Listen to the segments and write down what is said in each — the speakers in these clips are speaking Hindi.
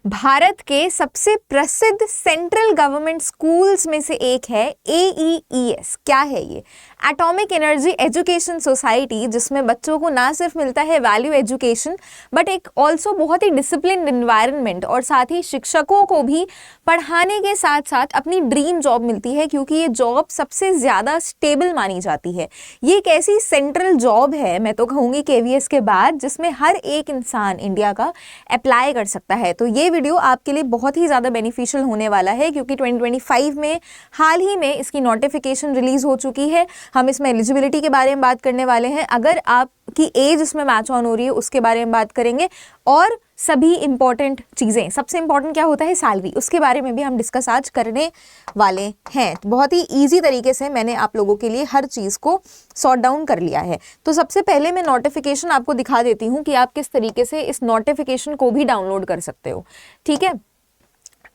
भारत के सबसे प्रसिद्ध सेंट्रल गवर्नमेंट स्कूल्स में से एक है AEES। क्या है ये? एटॉमिक एनर्जी एजुकेशन सोसाइटी, जिसमें बच्चों को ना सिर्फ मिलता है वैल्यू एजुकेशन बट एक ऑल्सो बहुत ही डिसिप्लिन एनवायरनमेंट, और साथ ही शिक्षकों को भी पढ़ाने के साथ साथ अपनी ड्रीम जॉब मिलती है, क्योंकि ये जॉब सबसे ज़्यादा स्टेबल मानी जाती है। ये एक ऐसी सेंट्रल जॉब है, मैं तो कहूँगी KVS के बाद, जिसमें हर एक इंसान इंडिया का अप्लाई कर सकता है। तो ये वीडियो आपके लिए बहुत ही ज़्यादा बेनिफिशियल होने वाला है, क्योंकि 2025 में हाल ही में इसकी नोटिफिकेशन रिलीज़ हो चुकी है। हम इसमें एलिजिबिलिटी के बारे में बात करने वाले हैं, अगर आपकी एज इसमें मैच ऑन हो रही है उसके बारे में बात करेंगे, और सभी इंपॉर्टेंट चीज़ें, सबसे इंपॉर्टेंट क्या होता है, सैलरी, उसके बारे में भी हम डिस्कस आज करने वाले हैं। बहुत ही ईजी तरीके से मैंने आप लोगों के लिए हर चीज़ को सॉर्ट डाउन कर लिया है। तो सबसे पहले मैं नोटिफिकेशन आपको दिखा देती हूँ कि आप किस तरीके से इस नोटिफिकेशन को भी डाउनलोड कर सकते हो। ठीक है,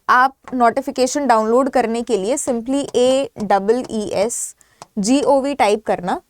आप नोटिफिकेशन डाउनलोड करने के लिए सिंपली AEES.gov टाइप करना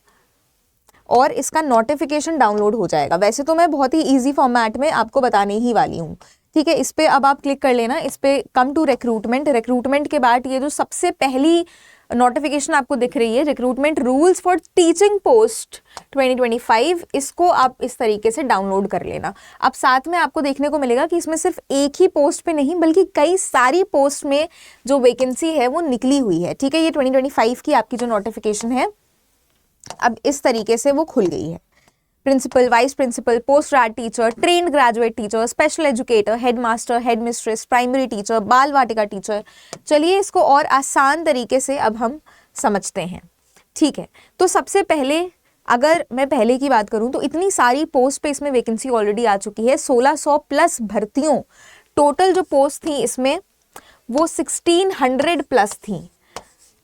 और इसका नोटिफिकेशन डाउनलोड हो जाएगा। वैसे तो मैं बहुत ही इजी फॉर्मेट में आपको बताने ही वाली हूँ। ठीक है, इस पे अब आप क्लिक कर लेना, इस पे कम टू रिक्रूटमेंट के बाद ये जो सबसे पहली नोटिफिकेशन आपको दिख रही है, recruitment rules for teaching post 2025, इसको आप इस तरीके से डाउनलोड कर लेना। अब साथ में आपको देखने को मिलेगा कि इसमें सिर्फ एक ही पोस्ट पे नहीं बल्कि कई सारी पोस्ट में जो वैकेंसी है वो निकली हुई है। ठीक है, ये 2025 की आपकी जो नोटिफिकेशन है अब इस तरीके से वो खुल गई है। Principal, vice principal, post grade teacher, trained graduate teacher, special educator, head master, head mistress, primary teacher, Bal Vatika teacher. चलिए इसको और आसान तरीके से अब हम समझते हैं। ठीक है, तो सबसे पहले अगर मैं पहले की बात करूं तो इतनी सारी पोस्ट पे इसमें वैकेंसी ऑलरेडी आ चुकी है। 1600 प्लस भर्तियों, टोटल जो पोस्ट थी इसमें वो 1600 प्लस थी।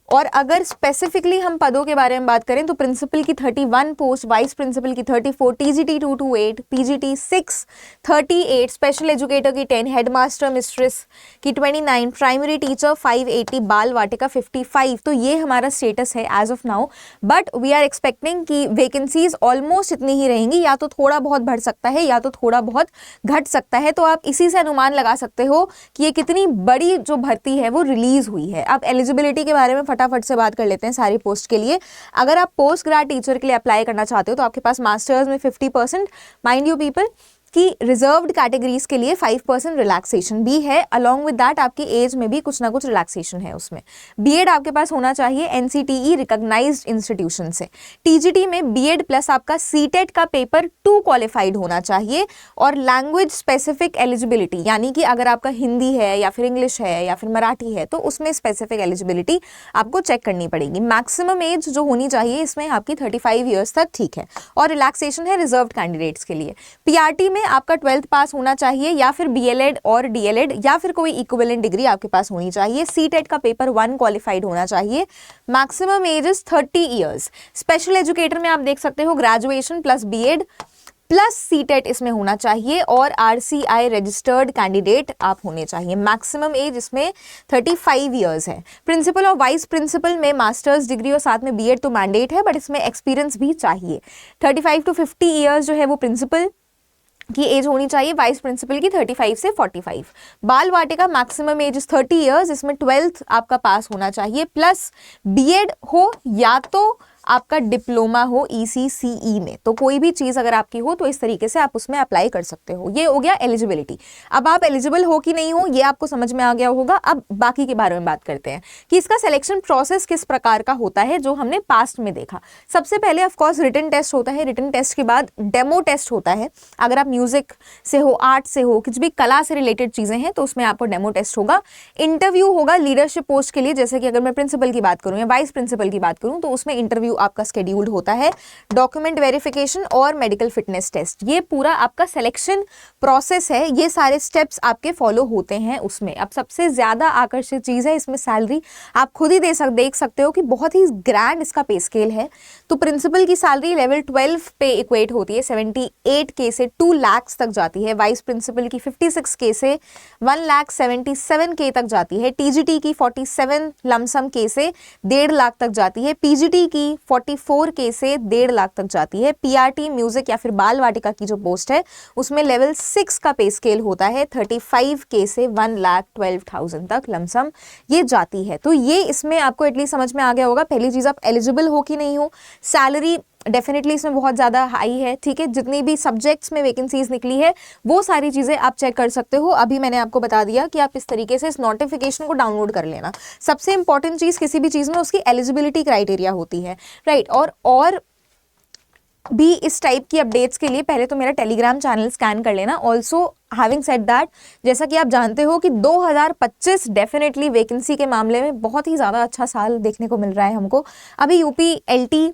और अगर स्पेसिफिकली हम पदों के बारे में बात करें तो प्रिंसिपल की 31 पोस्ट, वाइस प्रिंसिपल की 34, TGT 228, PGT 6, 38, स्पेशल एजुकेटर की 10, हेडमास्टर मिस्ट्रेस की 29, प्राइमरी टीचर 580, बाल वाटिका 55। तो ये हमारा स्टेटस है as of now, but we are expecting कि वैकेंसीज ऑलमोस्ट इतनी ही रहेंगी, या तो थोड़ा बहुत बढ़ सकता है या तो थोड़ा बहुत घट सकता है। तो आप इसी से अनुमान लगा सकते हो कि ये कितनी बड़ी जो भर्ती है वो रिलीज हुई है। अब एलिजिबिलिटी के बारे में फटाफट से बात कर लेते हैं सारी पोस्ट के लिए। अगर आप पोस्ट ग्रेड टीचर के लिए अप्लाई करना चाहते हो तो आपके पास मास्टर्स में 50%, माइंड यू पीपल कि रिजर्व्ड कैटेगरीज के लिए 5% रिलैक्सेशन भी है। अलॉन्ग विद दैट आपकी एज में भी कुछ ना कुछ रिलैक्सेशन है उसमें। बीएड आपके पास होना चाहिए NCTE रिकॉग्नाइज्ड इंस्टीट्यूशन से। TGT में बीएड प्लस आपका CTET का पेपर 2 क्वालिफाइड होना चाहिए, और लैंग्वेज स्पेसिफिक एलिजिबिलिटी, यानी कि अगर आपका हिंदी है या फिर इंग्लिश है या फिर मराठी है तो उसमें स्पेसिफिक एलिजिबिलिटी आपको चेक करनी पड़ेगी। मैक्सिमम एज जो होनी चाहिए इसमें आपकी 35 ईयर्स तक, ठीक है, और रिलैक्सेशन है रिजर्व्ड कैंडिडेट्स के लिए। PRT में आपका 12th पास होना चाहिए, या फिर BLED और DLED या फिर कोई इक्विवेलेंट डिग्री आपके पास होनी चाहिए। CTET का पेपर 1 क्वालिफाइड होना चाहिए। Maximum age is 30 years. Special educator में आप देख सकते हो graduation plus BEd plus CTET इसमें होना चाहिए, और RCI रजिस्टर्ड कैंडिडेट आप होने चाहिए। मैक्सिमम एज इसमें 35 इयर्स है। प्रिंसिपल और वाइस प्रिंसिपल में मास्टर्स डिग्री और साथ में BEd तो मैंडेट है, बट इसमें एक्सपीरियंस भी चाहिए। 35 to 50 इयर्स जो है वो प्रिंसिपल की एज होनी चाहिए, वाइस प्रिंसिपल की 35 से 45। बाल वाटिका मैक्सिमम एज 30 इयर्स, इसमें 12th आपका पास होना चाहिए, प्लस BEd हो या तो आपका डिप्लोमा हो ECCE में। तो कोई भी चीज़ अगर आपकी हो तो इस तरीके से आप उसमें अप्लाई कर सकते हो। ये हो गया एलिजिबिलिटी। अब आप एलिजिबल हो कि नहीं हो ये आपको समझ में आ गया होगा। अब बाकी के बारे में बात करते हैं कि इसका सिलेक्शन प्रोसेस किस प्रकार का होता है, जो हमने पास्ट में देखा। सबसे पहले ऑफकोर्स रिटन टेस्ट होता है। रिटन टेस्ट के बाद डेमो टेस्ट होता है। अगर आप म्यूजिक से हो, आर्ट से हो, कुछ भी कला से रिलेटेड चीज़ें हैं तो उसमें आपको डेमो टेस्ट होगा। इंटरव्यू होगा लीडरशिप पोस्ट के लिए, जैसे कि अगर मैं प्रिंसिपल की बात करूँ या वाइस प्रिंसिपल की बात करूँ तो उसमें इंटरव्यू आपका स्केड्यूल्ड होता है। डॉक्यूमेंट वेरिफिकेशन और मेडिकल फिटनेस टेस्ट, ये पूरा आपका सिलेक्शन प्रोसेस है। ये सारे स्टेप्स आपके फॉलो होते हैं उसमें। अब सबसे ज्यादा आकर्षित चीज है इसमें सैलरी। आप खुद ही देख सकते हो कि बहुत ही ग्रैंड इसका पे स्केल है। तो प्रिंसिपल की सैलरी लेवल 12 पे इक्वेट होती है, 78K से 2 लाख तक जाती है। वाइस प्रिंसिपल की 56K से 1,77K तक जाती है। TGT की 47 लमसम K से 1.5 लाख तक जाती है। PGT की 44K से 1.5 लाख तक जाती है। पीआरटी म्यूजिक या फिर बाल वाटिका की जो पोस्ट है उसमें लेवल 6 का पे स्केल होता है 35K से 1,12,000 तक लमसम ये जाती है। तो ये इसमें आपको एटलीस्ट समझ में आ गया होगा। पहली चीज, आप एलिजिबल हो कि नहीं हो। सैलरी डेफिनेटली इसमें बहुत ज़्यादा हाई है, ठीक है। जितनी भी सब्जेक्ट्स में वैकेंसीज निकली है वो सारी चीज़ें आप चेक कर सकते हो। अभी मैंने आपको बता दिया कि आप इस तरीके से इस नोटिफिकेशन को डाउनलोड कर लेना। सबसे इंपॉर्टेंट चीज़ किसी भी चीज़ में उसकी एलिजिबिलिटी क्राइटेरिया होती है, राइट। और भी इस टाइप की अपडेट्स के लिए पहले तो मेरा टेलीग्राम चैनल स्कैन कर लेना। ऑल्सो हैविंग सेड दैट, जैसा कि आप जानते हो कि 2025 डेफिनेटली वैकेंसी के मामले में बहुत ही ज़्यादा अच्छा साल देखने को मिल रहा है हमको। अभी यूपी एलटी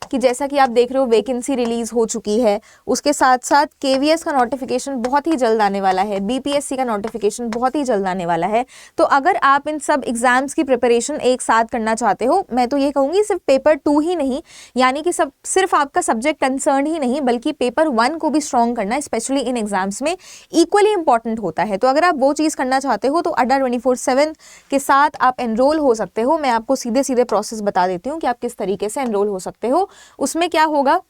कि जैसा कि आप देख रहे हो वैकेंसी रिलीज हो चुकी है, उसके साथ साथ केवीएस का नोटिफिकेशन बहुत ही जल्द आने वाला है, बीपीएससी का नोटिफिकेशन बहुत ही जल्द आने वाला है। तो अगर आप इन सब एग्जाम्स की प्रिपरेशन एक साथ करना चाहते हो, मैं तो ये कहूँगी सिर्फ पेपर 2 ही नहीं, यानी कि सब सिर्फ आपका सब्जेक्ट कंसर्न ही नहीं बल्कि पेपर 1 को भी स्ट्रॉन्ग करना स्पेशली इन एग्जाम्स में इक्वली इंपॉर्टेंट होता है। तो अगर आप वो चीज़ करना चाहते हो तो अड्डा 24/7 के साथ आप एनरोल हो सकते हो। मैं आपको सीधे सीधे प्रोसेस बता देती हूँ कि आप किस तरीके से एनरोल हो सकते हो। उसमें क्या होगा,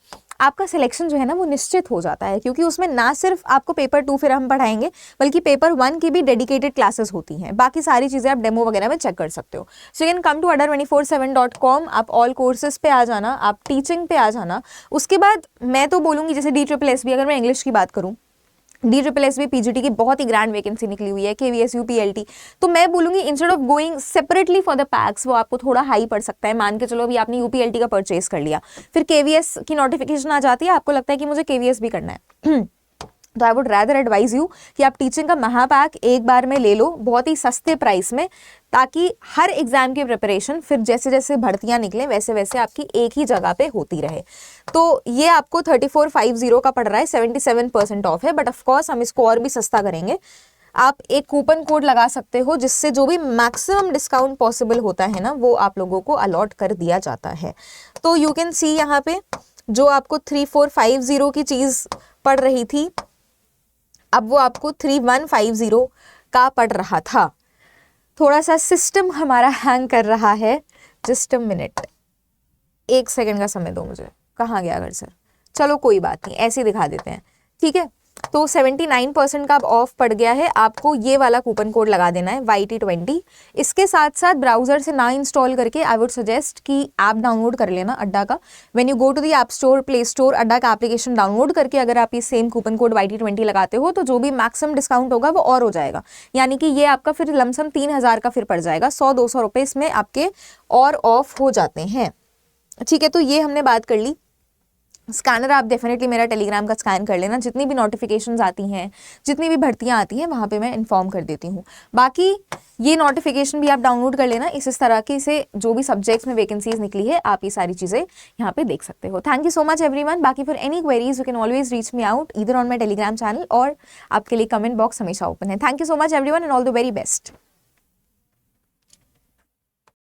आपका सिलेक्शन जो है ना वो निश्चित हो जाता है, क्योंकि उसमें ना सिर्फ आपको पेपर 2 फिर हम पढ़ाएंगे बल्कि पेपर 1 की भी डेडिकेटेड क्लासेस होती हैं। बाकी सारी चीज़ें आप डेमो वगैरह में चेक कर सकते हो। So you can come to adda247.com। आप ऑल कोर्सेज पे आ जाना, आप टीचिंग पे आ जाना। उसके बाद मैं तो बोलूँगी जैसे DSSB, अगर मैं इंग्लिश की बात करूँ, DSSB PGT की बहुत ही ग्रैंड वैकेंसी निकली हुई है, KVS UPLT। तो मैं बोलूँगी instead of going separately for the PACS, वो आपको थोड़ा हाई पड़ सकता है। मान के चलो अभी आपने UPLT का परचेज कर लिया, फिर KVS की नोटिफिकेशन आ जाती है, आपको लगता है कि मुझे KVS भी करना है तो I would rather advise you कि आप टीचिंग का महापैक एक बार में ले लो बहुत ही सस्ते प्राइस में, ताकि हर एग्जाम की प्रिपरेशन फिर जैसे जैसे भर्तियां निकलें वैसे वैसे आपकी एक ही जगह पे होती रहे। तो ये आपको 3450 का पड़ रहा है, 77% ऑफ है, बट ऑफकोर्स हम इसको और भी सस्ता करेंगे। आप एक कूपन कोड लगा सकते हो जिससे जो भी मैक्सिमम डिस्काउंट पॉसिबल होता है ना वो आप लोगों को अलॉट कर दिया जाता है। तो यू कैन सी यहाँ पे जो आपको 3450 की चीज़ पड़ रही थी, अब वो आपको 3150 का पड़ रहा था। थोड़ा सा सिस्टम हमारा हैंग कर रहा है, जस्ट अ मिनट, 1 सेकंड का समय दो मुझे। कहाँ गया घर सर? चलो कोई बात नहीं, ऐसे ही दिखा देते हैं, ठीक है। तो 79% का अब ऑफ पड़ गया है। आपको ये वाला कूपन कोड लगा देना है YT20। इसके साथ साथ ब्राउजर से ना इंस्टॉल करके आई वुड सजेस्ट कि ऐप डाउनलोड कर लेना अड्डा का। When you go to the app store, play store, Adda का एप्लीकेशन डाउनलोड करके अगर आप ये सेम कूपन कोड YT20 लगाते हो तो जो भी मैक्सिमम डिस्काउंट होगा वो और हो जाएगा, यानी कि ये आपका फिर लमसम 3000 का फिर पड़ जाएगा। 100-200 रुपये इसमें आपके और ऑफ हो जाते हैं, ठीक है। तो ये हमने बात कर ली। स्कैनर आप डेफिनेटली मेरा टेलीग्राम का स्कैन कर लेना, जितनी भी नोटिफिकेशंस आती हैं, जितनी भी भर्तियां आती हैं वहाँ पे मैं इन्फॉर्म कर देती हूँ। बाकी ये नोटिफिकेशन भी आप डाउनलोड कर लेना। इस तरह के से जो भी सब्जेक्ट्स में वैकेंसीज निकली है आप ये सारी चीज़ें यहाँ पे देख सकते हो। Thank you so much everyone. बाकी for any queries you can always reach me out either on my Telegram channel, और आपके लिए कमेंट बॉक्स हमेशा ओपन है। Thank you so much everyone and all the very best.